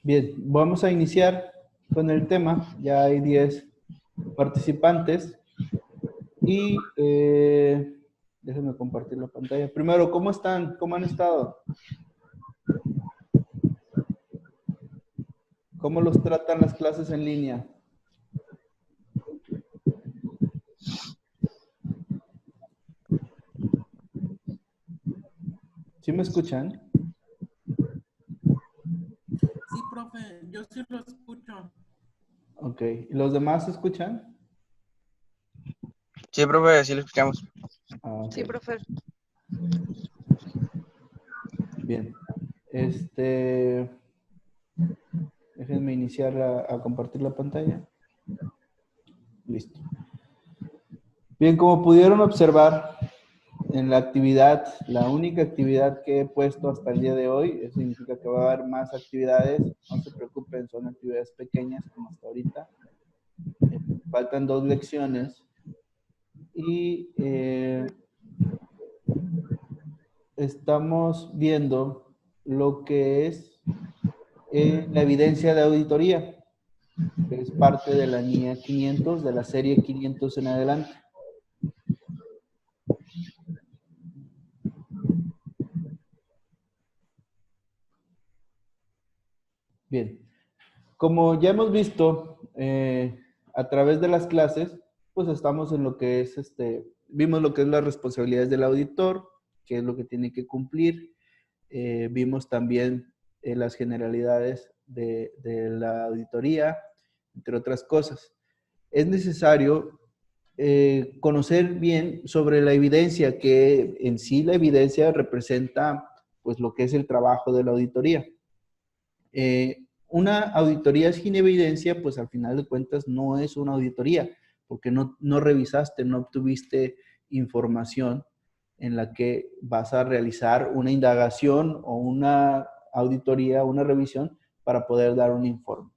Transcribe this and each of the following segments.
Bien, vamos a iniciar con el tema. Ya hay 10 participantes y déjenme compartir la pantalla. Primero, ¿cómo están? ¿Cómo han estado? ¿Cómo los tratan las clases en línea? ¿Sí me escuchan? Sí, profe, yo sí lo escucho. Ok. ¿Y los demás escuchan? Sí, profe, sí lo escuchamos. Ok. Sí, profe. Bien. Déjenme iniciar a compartir la pantalla. Listo. Bien, como pudieron observar en la actividad, la única actividad que he puesto hasta el día de hoy, eso significa que va a haber más actividades, no se preocupen, son actividades pequeñas como hasta ahorita. Faltan 2 lecciones y estamos viendo lo que es la evidencia de auditoría, que es parte de la NIA 500, de la serie 500 en adelante. Bien, como ya hemos visto a través de las clases, pues estamos en lo que es, vimos lo que es las responsabilidades del auditor, qué es lo que tiene que cumplir. Vimos también las generalidades de la auditoría, entre otras cosas. Es necesario conocer bien sobre la evidencia, que en sí la evidencia representa pues lo que es el trabajo de la auditoría. Una auditoría sin evidencia, pues al final de cuentas no es una auditoría, porque no revisaste, no obtuviste información en la que vas a realizar una indagación o una auditoría, una revisión para poder dar un informe.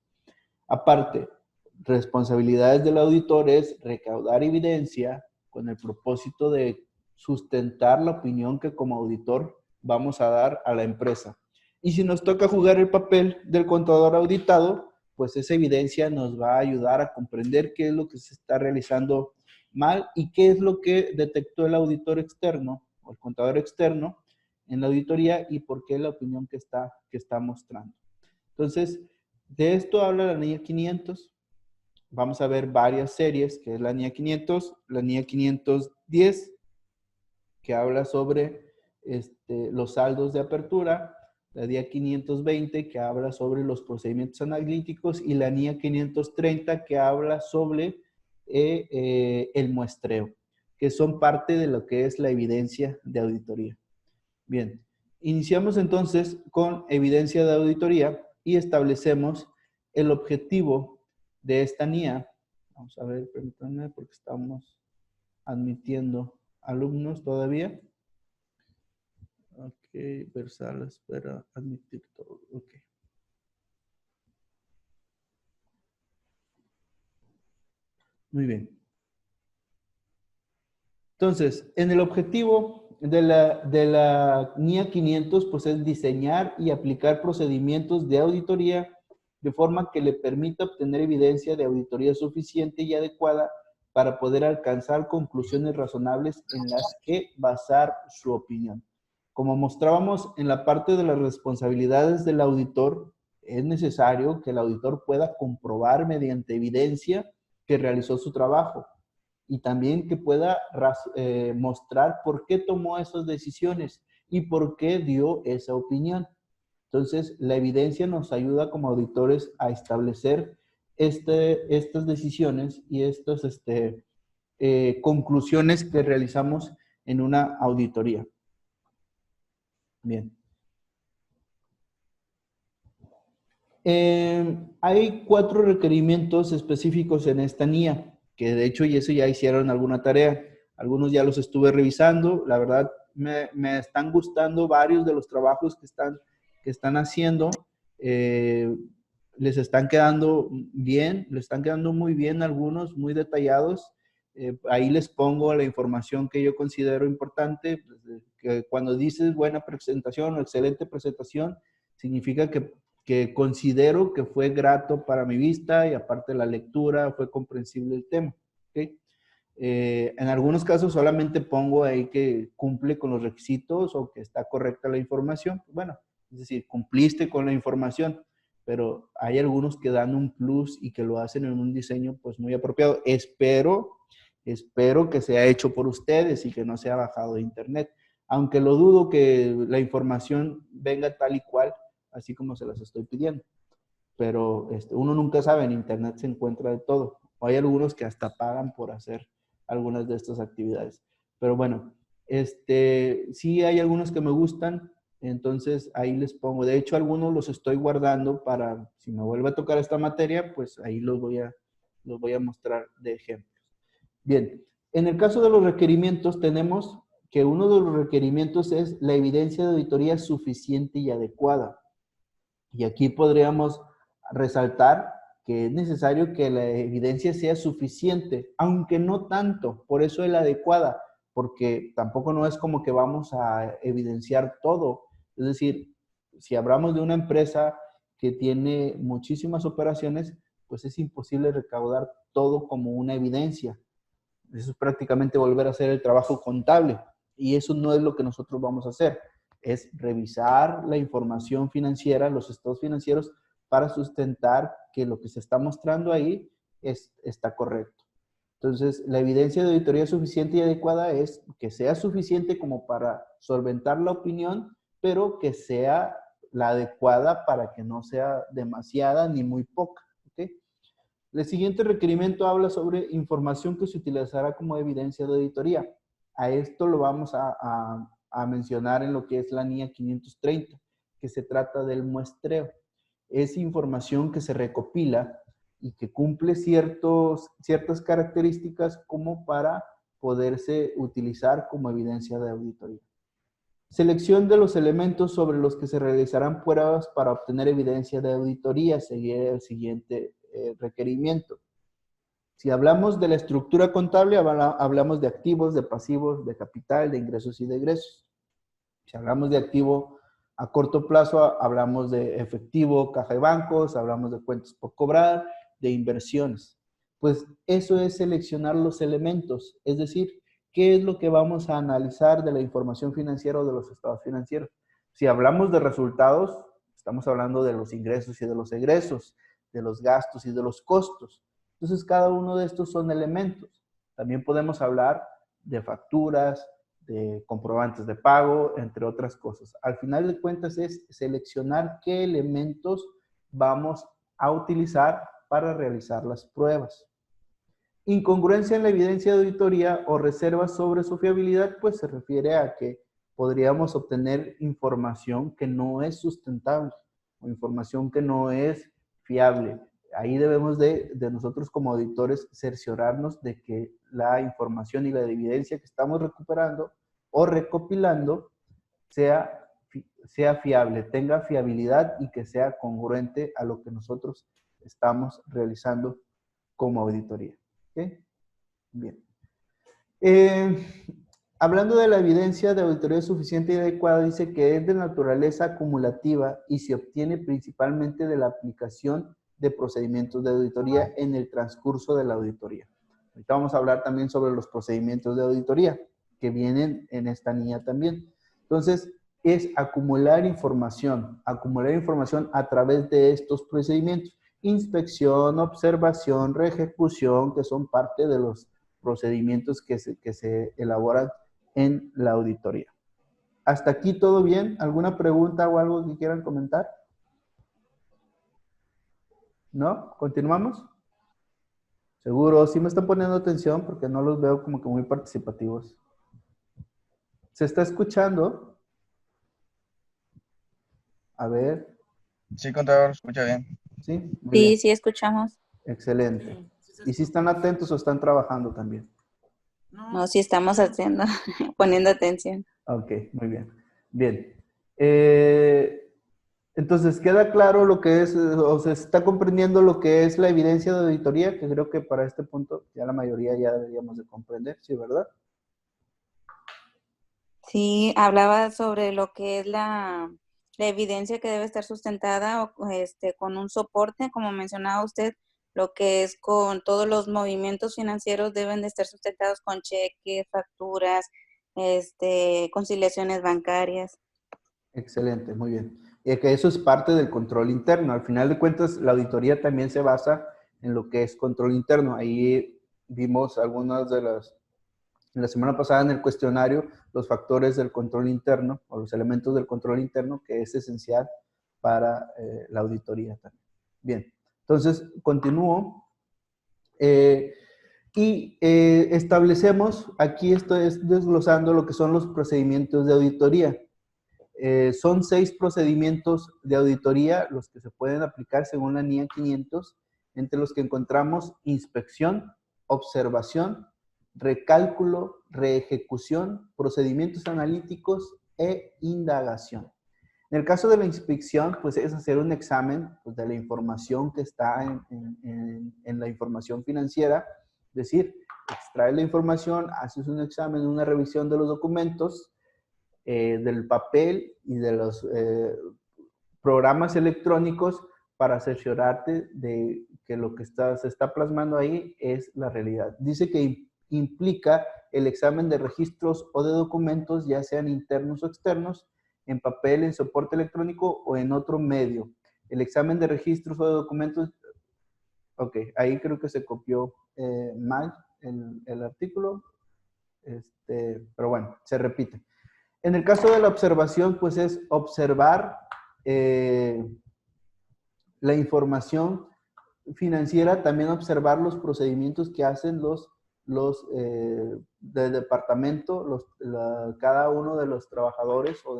Aparte, responsabilidades del auditor es recaudar evidencia con el propósito de sustentar la opinión que como auditor vamos a dar a la empresa. Y si nos toca jugar el papel del contador auditado, pues esa evidencia nos va a ayudar a comprender qué es lo que se está realizando mal y qué es lo que detectó el auditor externo o el contador externo en la auditoría y por qué la opinión que está mostrando. Entonces, de esto habla la NIA 500. Vamos a ver varias series, que es la NIA 500, la NIA 510, que habla sobre los saldos de apertura, la NIA 520, que habla sobre los procedimientos analíticos, y la NIA 530, que habla sobre el muestreo, que son parte de lo que es la evidencia de auditoría. Bien, iniciamos entonces con evidencia de auditoría y establecemos el objetivo de esta NIA. Vamos a ver, permítanme, porque estamos admitiendo alumnos todavía. Ok, ver sala, espera, admitir todo. Ok. Muy bien. Entonces, en el objetivo de la NIA 500, pues es diseñar y aplicar procedimientos de auditoría de forma que le permita obtener evidencia de auditoría suficiente y adecuada para poder alcanzar conclusiones razonables en las que basar su opinión. Como mostrábamos en la parte de las responsabilidades del auditor, es necesario que el auditor pueda comprobar mediante evidencia que realizó su trabajo y también que pueda mostrar por qué tomó esas decisiones y por qué dio esa opinión. Entonces, la evidencia nos ayuda como auditores a establecer estas decisiones y estas conclusiones que realizamos en una auditoría. Bien. Hay 4 requerimientos específicos en esta NIA, que de hecho y eso ya hicieron alguna tarea. Algunos ya los estuve revisando. La verdad, me están gustando varios de los trabajos que están haciendo. Les están quedando bien, les están quedando muy bien algunos, muy detallados. Ahí les pongo la información que yo considero importante. Que cuando dices buena presentación o excelente presentación, significa que que considero que fue grato para mi vista y aparte la lectura, fue comprensible el tema. ¿Okay? En algunos casos solamente pongo ahí que cumple con los requisitos o que está correcta la información. Bueno, es decir, cumpliste con la información, pero hay algunos que dan un plus y que lo hacen en un diseño pues muy apropiado. Espero que sea hecho por ustedes y que no sea bajado de internet. Aunque lo dudo que la información venga tal y cual, así como se las estoy pidiendo. Pero uno nunca sabe, en internet se encuentra de todo. O hay algunos que hasta pagan por hacer algunas de estas actividades. Pero bueno, sí hay algunos que me gustan, entonces ahí les pongo. De hecho, algunos los estoy guardando para, si me vuelve a tocar esta materia, pues ahí los voy a mostrar de ejemplos. Bien, en el caso de los requerimientos tenemos que uno de los requerimientos es la evidencia de auditoría suficiente y adecuada. Y aquí podríamos resaltar que es necesario que la evidencia sea suficiente, aunque no tanto, por eso es la adecuada, porque tampoco no es como que vamos a evidenciar todo. Es decir, si hablamos de una empresa que tiene muchísimas operaciones, pues es imposible recaudar todo como una evidencia. Eso es prácticamente volver a hacer el trabajo contable y eso no es lo que nosotros vamos a hacer. Es revisar la información financiera, los estados financieros, para sustentar que lo que se está mostrando ahí está correcto. Entonces, la evidencia de auditoría suficiente y adecuada es que sea suficiente como para solventar la opinión, pero que sea la adecuada para que no sea demasiada ni muy poca. ¿Okay? El siguiente requerimiento habla sobre información que se utilizará como evidencia de auditoría. A esto lo vamos a mencionar en lo que es la NIA 530, que se trata del muestreo. Es información que se recopila y que cumple ciertas características como para poderse utilizar como evidencia de auditoría. Selección de los elementos sobre los que se realizarán pruebas para obtener evidencia de auditoría sería el siguiente requerimiento. Si hablamos de la estructura contable, hablamos de activos, de pasivos, de capital, de ingresos y de egresos. Si hablamos de activo a corto plazo, hablamos de efectivo, caja de bancos, hablamos de cuentas por cobrar, de inversiones. Pues eso es seleccionar los elementos, es decir, ¿qué es lo que vamos a analizar de la información financiera o de los estados financieros? Si hablamos de resultados, estamos hablando de los ingresos y de los egresos, de los gastos y de los costos. Entonces, cada uno de estos son elementos. También podemos hablar de facturas, de comprobantes de pago, entre otras cosas. Al final de cuentas es seleccionar qué elementos vamos a utilizar para realizar las pruebas. Incongruencia en la evidencia de auditoría o reservas sobre su fiabilidad, pues se refiere a que podríamos obtener información que no es sustentable o información que no es fiable. Ahí debemos de nosotros como auditores cerciorarnos de que la información y la evidencia que estamos recuperando o recopilando sea fiable, tenga fiabilidad y que sea congruente a lo que nosotros estamos realizando como auditoría. ¿Okay? Bien. Hablando de la evidencia de auditoría suficiente y adecuada, dice que es de naturaleza acumulativa y se obtiene principalmente de la aplicación de procedimientos de auditoría en el transcurso de la auditoría. Ahorita vamos a hablar también sobre los procedimientos de auditoría que vienen en esta NIA también. Entonces, es acumular información a través de estos procedimientos. Inspección, observación, reejecución, que son parte de los procedimientos que se elaboran en la auditoría. ¿Hasta aquí todo bien? ¿Alguna pregunta o algo que quieran comentar? ¿No? ¿Continuamos? Seguro, sí me están poniendo atención porque no los veo como que muy participativos. ¿Se está escuchando? A ver. Sí, contador, escucha bien. Sí, muy Sí, bien. sí, escuchamos. Excelente. Sí ¿Y si están atentos o están trabajando también? No, sí estamos haciendo, poniendo atención. Ok, muy bien. Bien. Entonces, ¿queda claro lo que es, o se está comprendiendo lo que es la evidencia de auditoría? Que creo que para este punto ya la mayoría ya deberíamos de comprender, ¿sí, verdad? Sí, hablaba sobre lo que es la la evidencia que debe estar sustentada con un soporte, como mencionaba usted, lo que es con todos los movimientos financieros deben de estar sustentados con cheques, facturas, conciliaciones bancarias. Excelente, muy bien. Y que eso es parte del control interno. Al final de cuentas, la auditoría también se basa en lo que es control interno. Ahí vimos algunas de la semana pasada en el cuestionario, los factores del control interno o los elementos del control interno, que es esencial para la auditoría también. Bien, entonces continúo. Establecemos, aquí estoy desglosando lo que son los procedimientos de auditoría. Son 6 procedimientos de auditoría los que se pueden aplicar según la NIA 500, entre los que encontramos inspección, observación, recálculo, reejecución, procedimientos analíticos e indagación. En el caso de la inspección, pues es hacer un examen pues, de la información que está en la información financiera, es decir, extraes la información, haces un examen, una revisión de los documentos, del papel y de los programas electrónicos para cerciorarte de que lo que se está plasmando ahí es la realidad. Dice que implica el examen de registros o de documentos, ya sean internos o externos, en papel, en soporte electrónico o en otro medio. El examen de registros o de documentos, ok, ahí creo que se copió mal el artículo, pero bueno, se repite. En el caso de la observación, pues es observar la información financiera, también observar los procedimientos que hacen los del departamento, cada uno de los trabajadores o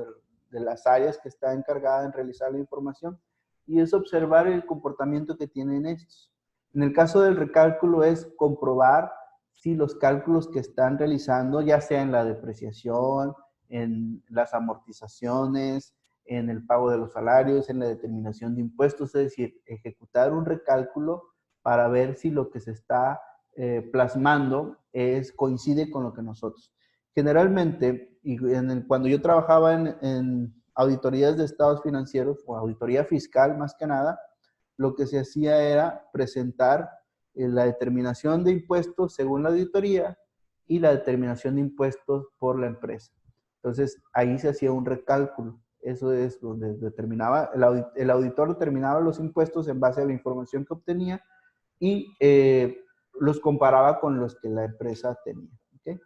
de las áreas que está encargada en realizar la información, y es observar el comportamiento que tienen estos. En el caso del recálculo es comprobar si los cálculos que están realizando, ya sea en la depreciación, en las amortizaciones, en el pago de los salarios, en la determinación de impuestos, es decir, ejecutar un recálculo para ver si lo que se está plasmando coincide con lo que nosotros. Generalmente, cuando yo trabajaba en auditorías de estados financieros o auditoría fiscal más que nada, lo que se hacía era presentar la determinación de impuestos según la auditoría y la determinación de impuestos por la empresa. Entonces, ahí se hacía un recálculo. Eso es donde determinaba, el auditor determinaba los impuestos en base a la información que obtenía y los comparaba con los que la empresa tenía. ¿Okay?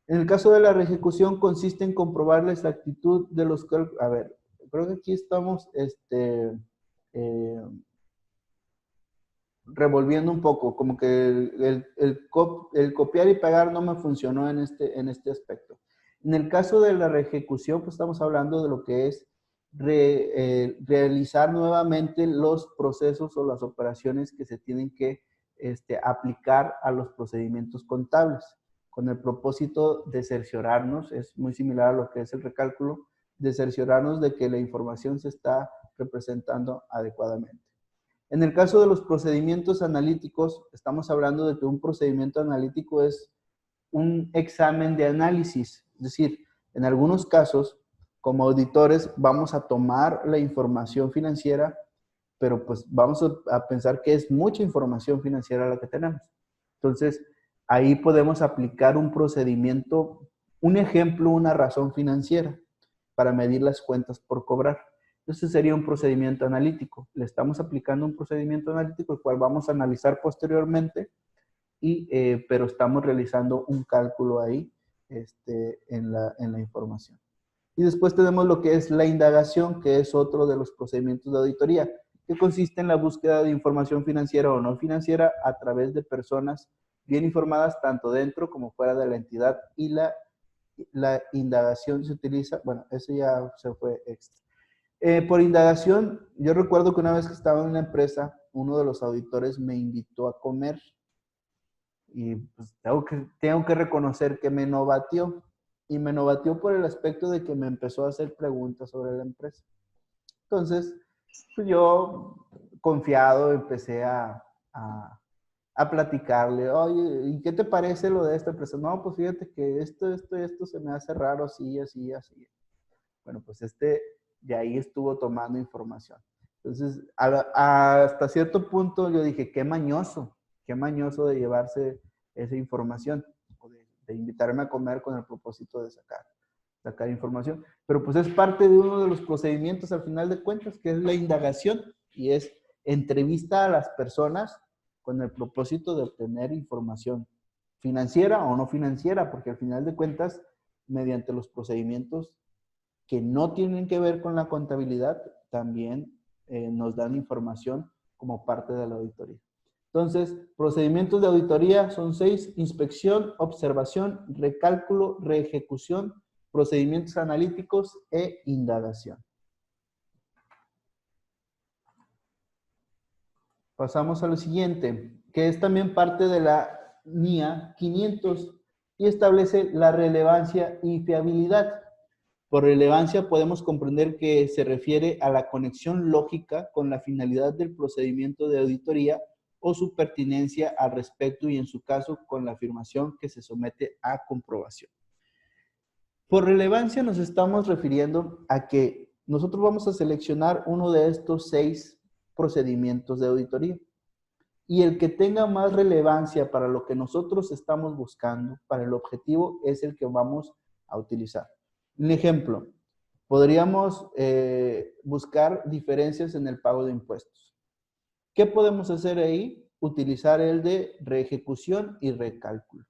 En el caso de la reejecución, consiste en comprobar la exactitud de los cálculos. A ver, creo que aquí estamos revolviendo un poco, como que el copiar y pegar no me funcionó en este aspecto. En el caso de la reejecución, pues estamos hablando de lo que es realizar nuevamente los procesos o las operaciones que se tienen que aplicar a los procedimientos contables, con el propósito de cerciorarnos, es muy similar a lo que es el recálculo, de cerciorarnos de que la información se está representando adecuadamente. En el caso de los procedimientos analíticos, estamos hablando de que un procedimiento analítico es un examen de análisis. Es decir, en algunos casos, como auditores, vamos a tomar la información financiera, pero pues vamos a pensar que es mucha información financiera la que tenemos. Entonces, ahí podemos aplicar un procedimiento, un ejemplo, una razón financiera para medir las cuentas por cobrar. Ese sería un procedimiento analítico. Le estamos aplicando un procedimiento analítico, el cual vamos a analizar posteriormente, pero estamos realizando un cálculo ahí en la información. Y después tenemos lo que es la indagación, que es otro de los procedimientos de auditoría, que consiste en la búsqueda de información financiera o no financiera a través de personas bien informadas tanto dentro como fuera de la entidad, y la indagación se utiliza, bueno, eso ya se fue extra. Por indagación, yo recuerdo que una vez que estaba en una empresa, uno de los auditores me invitó a comer y pues tengo que reconocer que me novateó. Y me novateó por el aspecto de que me empezó a hacer preguntas sobre la empresa. Entonces, pues yo, confiado, empecé a platicarle. Oye, ¿y qué te parece lo de esta empresa? No, pues fíjate que esto se me hace raro, así, así, así. Bueno, pues de ahí estuvo tomando información. Entonces, hasta cierto punto yo dije, qué mañoso de llevarse esa información, o de invitarme a comer con el propósito de sacar información. Pero pues es parte de uno de los procedimientos al final de cuentas, que es la indagación, y es entrevista a las personas con el propósito de obtener información financiera o no financiera, porque al final de cuentas, mediante los procedimientos que no tienen que ver con la contabilidad, también nos dan información como parte de la auditoría. Entonces, procedimientos de auditoría son 6: inspección, observación, recálculo, reejecución, procedimientos analíticos e indagación. Pasamos a lo siguiente, que es también parte de la NIA 500 y establece la relevancia y fiabilidad. Por relevancia podemos comprender que se refiere a la conexión lógica con la finalidad del procedimiento de auditoría o su pertinencia al respecto y en su caso con la afirmación que se somete a comprobación. Por relevancia nos estamos refiriendo a que nosotros vamos a seleccionar uno de estos 6 procedimientos de auditoría y el que tenga más relevancia para lo que nosotros estamos buscando, para el objetivo, es el que vamos a utilizar. Un ejemplo, podríamos buscar diferencias en el pago de impuestos. ¿Qué podemos hacer ahí? Utilizar el de reejecución y recálculo.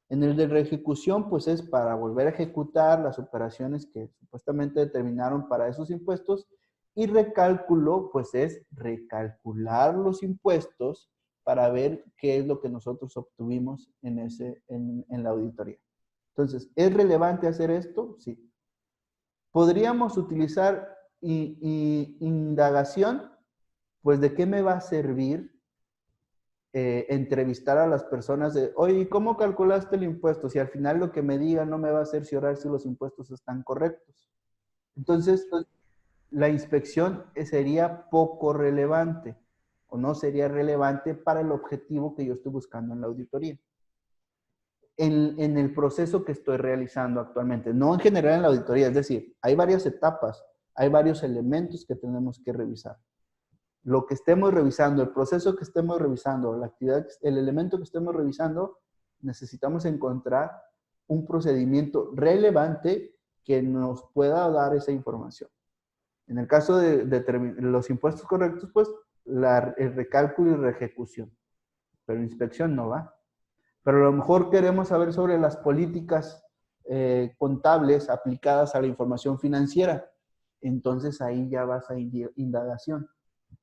En el de reejecución, pues es para volver a ejecutar las operaciones que supuestamente determinaron para esos impuestos, y recálculo, pues es recalcular los impuestos para ver qué es lo que nosotros obtuvimos en la auditoría. Entonces, ¿es relevante hacer esto? Sí. ¿Podríamos utilizar indagación? Pues, ¿de qué me va a servir entrevistar a las personas de, oye, ¿cómo calculaste el impuesto? Si al final lo que me digan no me va a cerciorar si los impuestos están correctos. Entonces, la inspección sería poco relevante o no sería relevante para el objetivo que yo estoy buscando en la auditoría. En el proceso que estoy realizando actualmente, no en general en la auditoría, es decir, hay varias etapas, hay varios elementos que tenemos que revisar. Lo que estemos revisando, el proceso que estemos revisando, la actividad, el elemento que estemos revisando, necesitamos encontrar un procedimiento relevante que nos pueda dar esa información. En el caso de los impuestos correctos, pues el recálculo y reejecución, pero inspección no va. Pero a lo mejor queremos saber sobre las políticas contables aplicadas a la información financiera. Entonces ahí ya vas a indagación.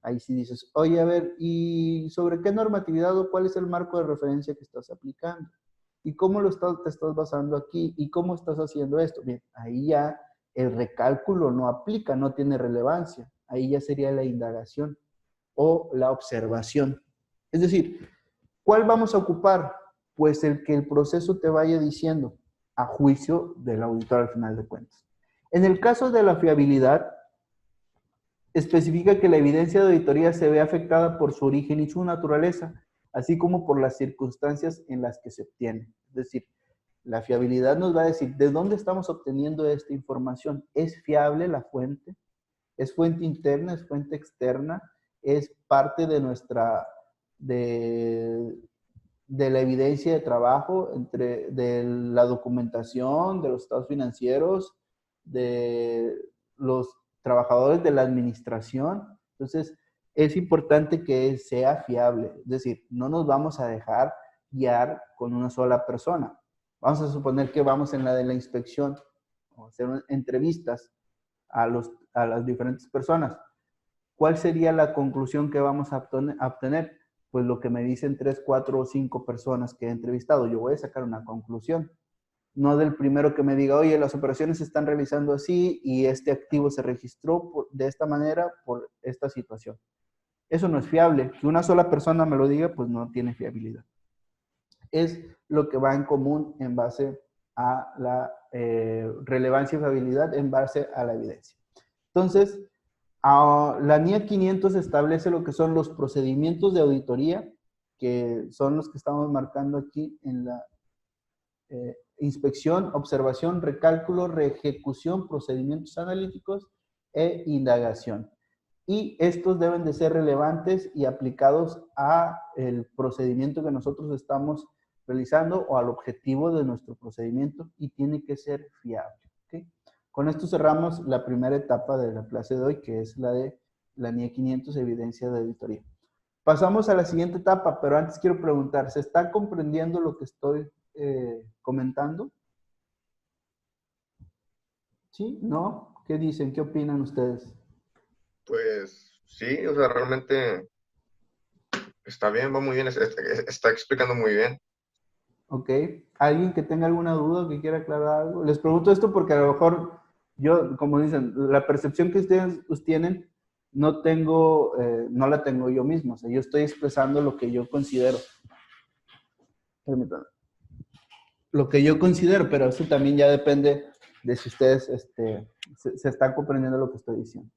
Ahí sí dices, oye, a ver, ¿y sobre qué normatividad o cuál es el marco de referencia que estás aplicando? ¿Y cómo te estás basando aquí? ¿Y cómo estás haciendo esto? Bien, ahí ya el recálculo no aplica, no tiene relevancia. Ahí ya sería la indagación o la observación. Es decir, ¿cuál vamos a ocupar? Pues el que el proceso te vaya diciendo a juicio del auditor al final de cuentas. En el caso de la fiabilidad, especifica que la evidencia de auditoría se ve afectada por su origen y su naturaleza, así como por las circunstancias en las que se obtiene. Es decir, la fiabilidad nos va a decir de dónde estamos obteniendo esta información. ¿Es fiable la fuente? ¿Es fuente interna? ¿Es fuente externa? ¿Es parte de nuestra, de la evidencia de trabajo, de la documentación, de los estados financieros, de los trabajadores de la administración? Entonces, es importante que sea fiable. Es decir, no nos vamos a dejar guiar con una sola persona. Vamos a suponer que vamos en la de la inspección o hacer entrevistas a las diferentes personas. ¿Cuál sería la conclusión que vamos a obtener? Pues lo que me dicen 3, 4 o 5 personas que he entrevistado. Yo voy a sacar una conclusión. No del primero que me diga, oye, las operaciones se están realizando así y este activo se registró de esta manera por esta situación. Eso no es fiable. Que una sola persona me lo diga, pues no tiene fiabilidad. Es lo que va en común en base a la relevancia y fiabilidad en base a la evidencia. Entonces, la NIA 500 establece lo que son los procedimientos de auditoría, que son los que estamos marcando aquí en la inspección, observación, recálculo, reejecución, procedimientos analíticos e indagación. Y estos deben de ser relevantes y aplicados a el procedimiento que nosotros estamos realizando o al objetivo de nuestro procedimiento y tiene que ser fiable. ¿Okay? Con esto cerramos la primera etapa de la clase de hoy, que es la de la NIE 500, evidencia de auditoría. Pasamos a la siguiente etapa, pero antes quiero preguntar, ¿se está comprendiendo lo que estoy comentando? ¿Sí? ¿No? ¿Qué dicen? ¿Qué opinan ustedes? Pues sí, o sea, realmente está bien, va muy bien, está explicando muy bien. Ok. ¿Alguien que tenga alguna duda o que quiera aclarar algo? Les pregunto esto porque a lo mejor yo, como dicen, la percepción que ustedes tienen, no la tengo yo mismo. O sea, yo estoy expresando lo que yo considero. Permítanme. Lo que yo considero, pero eso también ya depende de si ustedes se están comprendiendo lo que estoy diciendo.